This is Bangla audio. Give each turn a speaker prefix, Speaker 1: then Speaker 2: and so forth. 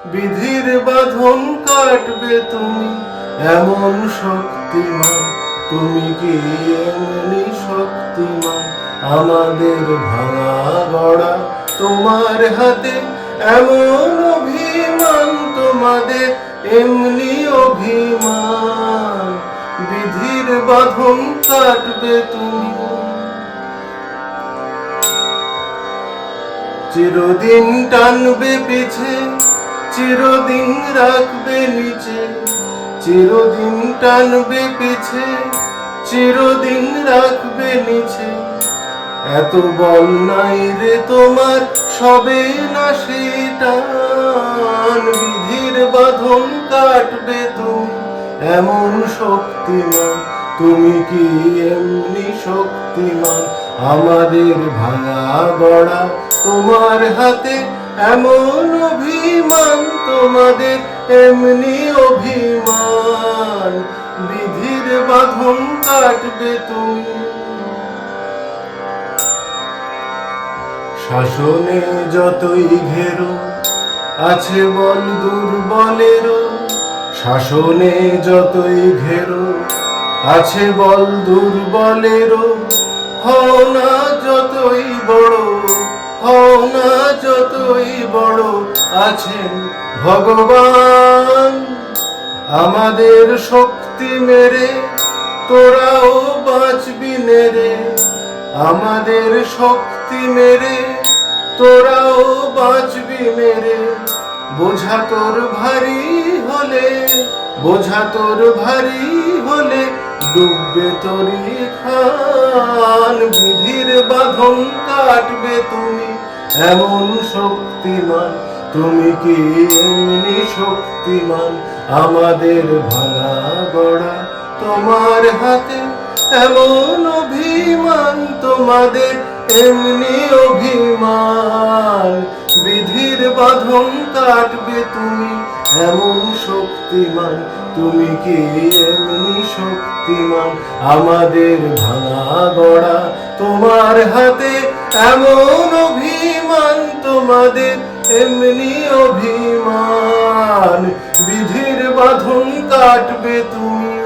Speaker 1: বিধির বাঁধন কাটবে তুমি, এমন শক্তিমান। তুমি কি এমনি শক্তিমান? আমাদের ভাঙা গড়া তোমার হাতে, এমন অভিমান তোমাদের, এমনি অভিমান। বিধির বাঁধন কাটবে তুমি। চিরদিন টানবে পিছে, চিরদিন রাখবে নিচে। চিরদিন টানবে পিছে, চিরদিন রাখবে নিচে। এত বল নাই রে তোমার, সবে না সেই টান। বিধির বাঁধন কাটবে তুমি, এমন শক্তিমান। তুমি কি এমনি শক্তিমান? আমাদের ভাঙা গড়া তোমার হাতে, এমন অভিমান তোমাদের, এমনি অভিমান। বিধির বাঁধন কাটবে তুমি। শাসনে যতই ঘেরো, আছে বল দুর্বলেরও। শাসনে যতই ঘেরো, আছে বল দুর্বলেরও। হও না যতই বড়, হও না যতই বড়, আছেন ভগবান। আমাদের শক্তি মেরে তোরাও বাঁচবি নেরে। আমাদের শক্তি মেরে তোরাও বাঁচবি মেরে। বোঝা তোর ভারী হলে, বোঝা তোর ভারী হলে, ডুববে তরি খান। বিধির বাঁধন কাটবে তুমি, এমন শক্তিমান। তুমি কি এমনি শক্তিমান? আমাদের ভাঙা গড়া তোমার হাতে, এমন অভিমান তোমাদের, এমনি অভিমান। বিধির বাঁধন কাটবে তুমি, এমন শক্তিমান। তুমি কি এমনি শক্তিমান? আমাদের ভাঙা গড়া তোমার হাতে, এমন অভিমান তোমাদের, এমনি অভিমান। বিধির বাঁধন কাটবে তুমি।